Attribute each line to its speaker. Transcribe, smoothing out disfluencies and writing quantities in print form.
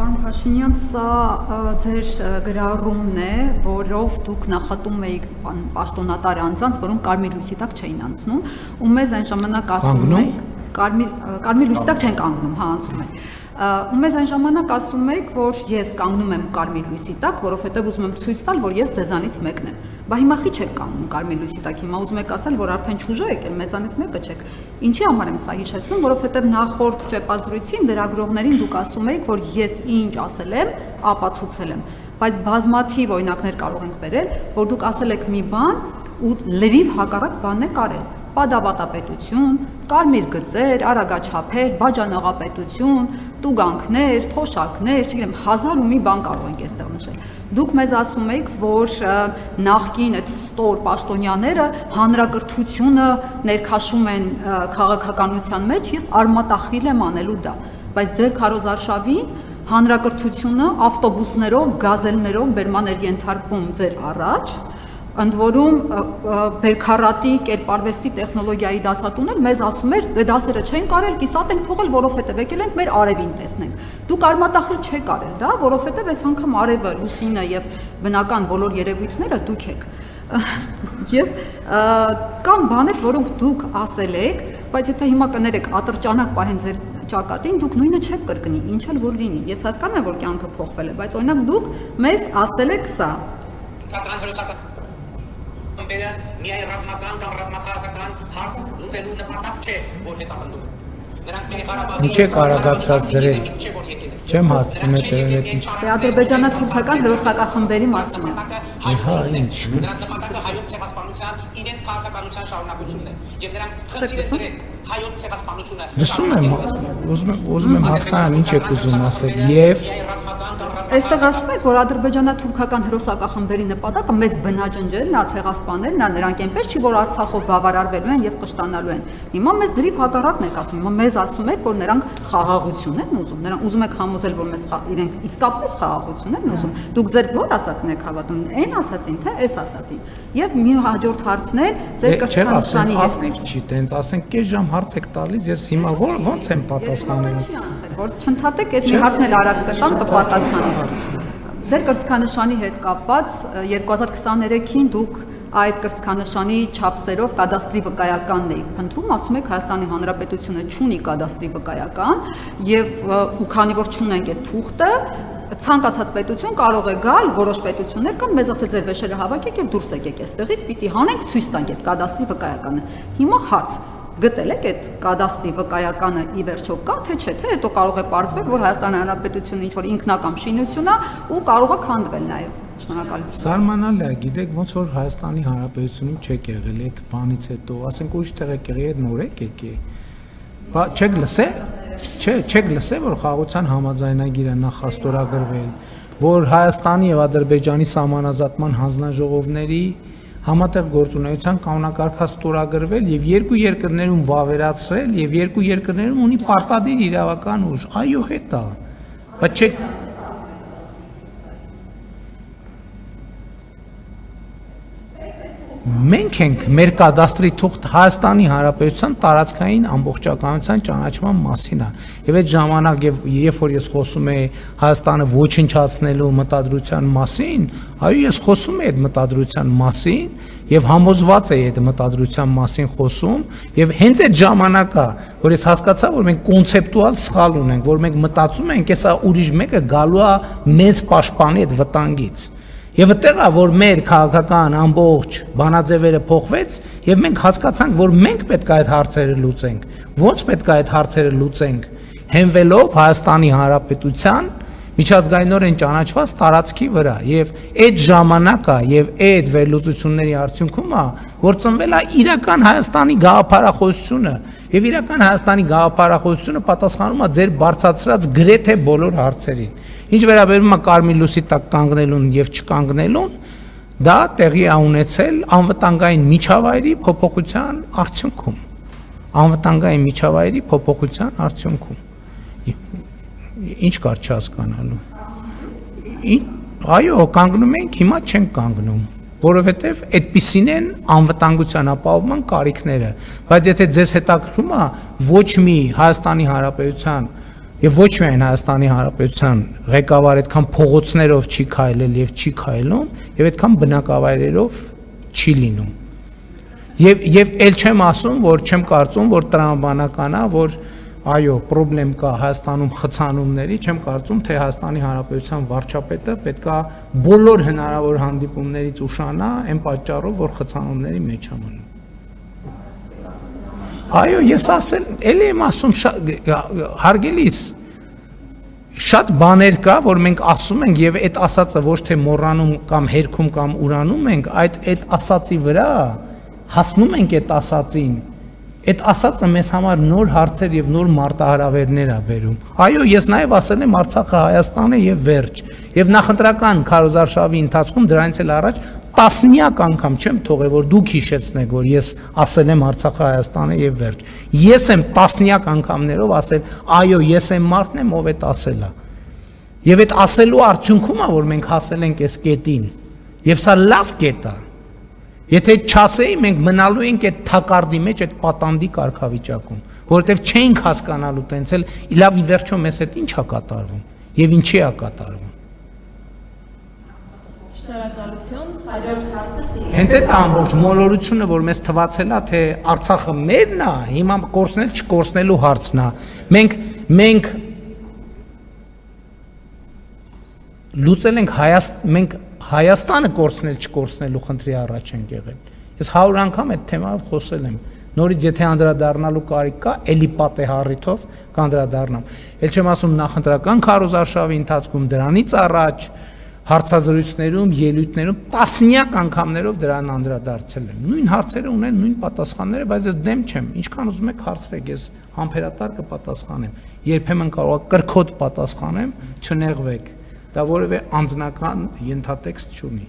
Speaker 1: Պարոն Փաշինյան, սա ձեր գրառումն է, որով դուք նախատում եք պաշտոնատար անձանց, որոնք կարմիր լույսի տակ չէին անցնում, ու մեզ այն ժամանակ ասում եք, կարմիր լույսի տակ չեն կանգնում, հա, անցնում եք, ու մեզ այն ժամանակ ասում եք, որ ես կանգնում եմ կարմիր լույսի տակ, որովհետև ուզում եմ ցույց տալ, որ ես ձեզանից մեկն եմ։ Բա հիմա խի չեք կանգնում կարմիր լույսի տակ, հիմա ուզում եք ասել, որ արդեն չուժը եկել, մեզանից մեկը չեք։ Ինչի համար եմ սա հիշեցնում, որովհետև նախորդ ճեպազրույցին լրագրողներին դուք ասում եք, որ ես ինչ ասել եմ, ապացուցել եմ, բայց բազմաթիվ օրինակներ կարող ենք բերել, որ դուք ասել եք մի բան ու լրիվ հակառակ բանն եք արել։ Պատավատապետություն, կարմիր գծեր, արագաչափեր, բաժանաղապետություն, տուգանքներ, թոշակներ, չգիտեմ, 1000 ու մի բան կարող ենք այստեղ նշել։ Դուք մեզ ասում եք, որ նախկին այդ ստոր պաշտոնյաները հանրակրթությունը ներքաշում են քաղաքականության մեջ, ես արմատախիլ եմ անելու դա, բայց ձեր քարոզարշավին հանրակրթությունը ավտոբուսներով, գազելներով բերման էր ենթարկվում ձեր առաջ, ընդ որում բերքարատի կերպարվեստի տեխնոլոգիայի դասատուներ մեզ ասում էր, դե դասերը չեն կարել, կիսատ ենք թողել, որովհետև եկել ենք մեր արևին տեսնենք։ Դուք արմատախիլ չեք արել դա, որովհետև այս անգամ արևը, լուսինը եւ բնական բոլոր երևույթները դուք եք։ Եվ կան բաներ, որոնք դուք ասել եք, բայց եթե հիմա կներեք ատրճանակ պահեն ձեր ճակատին, դուք նույնը չեք կրկնի, ինչ էլ որ լինի։ Ես հասկանում եմ, որ կյանքը փոխվել է, բայց օրինակ դուք մեզ ասել եք սա։
Speaker 2: Միայն ռազմական կամ ռազմաքաղաքական հարց լուծելու նպատակ չէ, որ հետապնդում է։ Նրանք մեր Ղարաբաղի
Speaker 3: Ինչ է կարողացած դրել։ Չեմ հասցնում դրել այդ ինչ։
Speaker 1: Դե ադրբեջանա-թուրքական հրոսակախմբերի մասին է։
Speaker 3: Հա, ինչ։
Speaker 2: Նրանց նպատակը հայոց ցեղասպանության իրենց քաղաքականության շարունակությունն է, եւ նրանք խնդիր են դրել հայոց ցեղասպանությունը։
Speaker 3: Լսում եմ, ուզում եմ հասկանալ ինչ եք ուզում ասել եւ
Speaker 1: Այստեղ ասում եք, որ ադրբեջանա-թուրքական հրոսակախմբերի նպատակը մեզ բնաջնջելն է, ցեղասպաներն է, նրանք այնպես չի, որ Արցախով բավարարվելու են եւ կշտանալու են։ Հիմա մեզ դրիվ հակառակն եք ասում, հիմա մեզ ասում եք, որ նրանք խաղաղություն են ուզում, նրանք ուզում եք համոզել, որ մեզ իրենք իսկապես խաղաղություն են ուզում։ Դուք ձեր ո՞ր ասածն եք հավատում, այն ասածին, թե այս ասածին։ Եվ մի հաջորդ հարցն է ձեր կրթանշանի հետ։
Speaker 3: Չի, տենց ասենք կես ժամ հարց եք տալիս, ես հիմա ո՞նց եմ պատասխանելու։
Speaker 1: Որ չընդհատեք այդ մի հարցն էլ արագ կտան կպատասխանի։ Ձեր կրծքանշանի հետ կապված 2023-ին դուք այդ կրծքանշանի չափսերով կադաստրի վկայականն էիք փնտրում, ասում եք Հայաստանի Հանրապետությունը չունի կադաստրի վկայական եւ ու քանի որ չունենք այդ թուղթը, ցանկացած պետություն կարող է գալ, որոշ պետություններ կան, մեզ ասել ձեր վեշերը հավաքեք եւ դուրս եկեք այստեղից, պիտի հանենք, ցույց տանք այդ կադաստրի վկայականը։ Հիմա հարց գտել եք այդ կադաստրի վկայականը ի վերջո կա, թե չէ, թե հետո կարող է պարզվել, որ Հայաստանի Հանրապետությունը ինչ որ ինքնակամ շինություն է ու կարող է քանդվել նաև։ Շնորհակալություն։
Speaker 3: Զարմանալի է, գիտեք, ոնց որ Հայաստանի Հանրապետությունում չեք եղել այդ բանից հետո, ասենք ուրիշ տեղ եք եղել, այդ նոր եք եկել։ Բա չեք լսել։ Չեք լսել, որ խաղաղության համաձայնագիրը նախաստորագրվել, որ Հայաստանի եւ Ադրբեջանի սահմանազատման հանձնաժողովների համատեղ գործունեության կանոնակարգ ստորագրվել եւ երկու երկրներում վավերացրել եւ երկու երկրներում ունի պարտադիր իրավական ուժ։ Այո, հետա։ Բայց չէ Մենք ենք մեր կադաստրի թուղթ Հայաստանի Հանրապետության տարածքային ամբողջականության ճանաչման մասին է։ Եվ այդ ժամանակ երբ որ ես խոսում եմ Հայաստանը ոչնչացնելու մտադրության մասին, այո, ես խոսում եմ այդ մտադրության մասին եւ համոզված եմ այդ մտադրության մասին խոսում, եւ հենց այդ ժամանակա, որ ես հասկացա, որ մենք կոնցեպտուալ սխալ ունենք, որ մենք մտածում ենք, հեսա ուրիշ մեկը գալու է մեզ պաշտպանի այդ վտանգից։ Եվ այդտեղ է, որ մեր քաղաքական ամբողջ բանաձևերը փոխվեց եւ մենք հասկացանք, որ մենք պետք է այդ հարցերը լուծենք։ Ո՞նց պետք է այդ հարցերը լուծենք։ Հենվելով Հայաստանի Հանրապետության միջազգայինորեն ճանաչված տարածքի վրա եւ այդ ժամանակը եւ այդ վերլուծությունների արդյունքում է, որ ծնվել է իրական Հայաստանի գաղափարախոսությունը եւ իրական Հայաստանի գաղափարախոսությունը պատասխանում է ձեր բարձրացրած գրեթե բոլոր հարցերին։ Ինչ վերաբերում է կարմիր լույսի տակ կանգնելուն եւ չկանգնելուն, դա տեղի է ունեցել անվտանգային միջավայրի փոփոխության արդյունքում։ Անվտանգային միջավայրի փոփոխության արդյունքում։ Ինչ կար չհասկանալու։ Այո, կանգնում ենք, հիմա չենք կանգնում, որովհետև այդպիսին են անվտանգության ապահովման կարիքները, բայց եթե ձեզ հետաքրքրում է ոչ մի Հայաստանի Հանրապետության Եվ ոչ միայն Հայաստանի Հանրապետության ղեկավար այդքան փողոցներով չի քայլել եւ չի քայլում, եւ այդքան բնակավայրերով չի լինում։ Եվ ել չեմ ասում, որ չեմ կարծում, որ տրամաբանական է, որ այո, խնդրեմ կա Հայաստանում խցանումների, չեմ կարծում, թե Հայաստանի Հանրապետության վարչապետը պետքա բոլոր հնարավոր հանդիպումներից ուշանա այն պատճառով, որ խցանումների մեջ է մնում։ Այո, ես ասել, ելի եմ ասում, հարգելիս, շատ բաներ կա, որ մենք ասում ենք եւ այդ ասածը ոչ թե մոռանում կամ հերքում կամ ուրանում ենք, այդ ասածի վրա հասնում ենք այդ ասածին։ Այդ ասածը մեզ համար նոր հարցեր եւ նոր մարտահրավերներ է բերում։ Այո, ես նաեւ ասել եմ Արցախը Հայաստան է եւ վերջ։ Եվ նախընտրական քարոզարշավի ընթացքում դրանից էլ առաջ տասնյակ անգամ չեմ թողել, որ դուք հիշեցնեք, որ ես ասել եմ Արցախը Հայաստան է եւ վերջ։ Ես եմ տասնյակ անգամներով ասել, այո, ես եմ մարդն եմ, ով այդ ասել է։ Եվ այդ ասելու արդյունքում է, որ մենք հասել ենք այս կետին։ Եվ սա լավ կետ է։ Եթե չասեի, մենք մնալու ենք այդ թակարդի մեջ, այդ պատանդի կարգավիճակում, որովհետև չենք հասկանալու տենց էլ լավ ի վերջո մեզ հետ ինչ է կատարվում եւ ինչի է կատարվում։
Speaker 4: Շնորհակալություն, հաջորդ հարցը
Speaker 3: Հենց այդ ամբողջ մոլորությունը, որ մեզ թվացել է, թե Արցախը մերն է, հիմա կորցնել չկորցնելու հարցն է։ Մենք լուծել ենք Հայաստանը կորցնել չկորցնելու խնդրի առաջ ենք եղել։ Ես 100 անգամ այդ թեմայով խոսել եմ։ Նորից եթե անդրադառնալու կարիք կա, էլի պատեհառիթով կանդրադառնամ։ Էլ չեմ ասում նախընտրական քարոզարշավի ընթացքում դրանից առաջ հարցազրույցներում, ելույթներում տասնյակ անգամներով դրան անդրադարձել եմ։ Նույն հարցերը ունեն նույն պատասխանները, բայց ես դեմ չեմ։ Ինչքան ուզում եք հարցրեք, ես համբերատար կպատասխանեմ։ Երբեմն կարող է կրկոտ պատասխանեմ, չնեղվեք։ Դա որևէ անձնական ենթատեքստ չունի։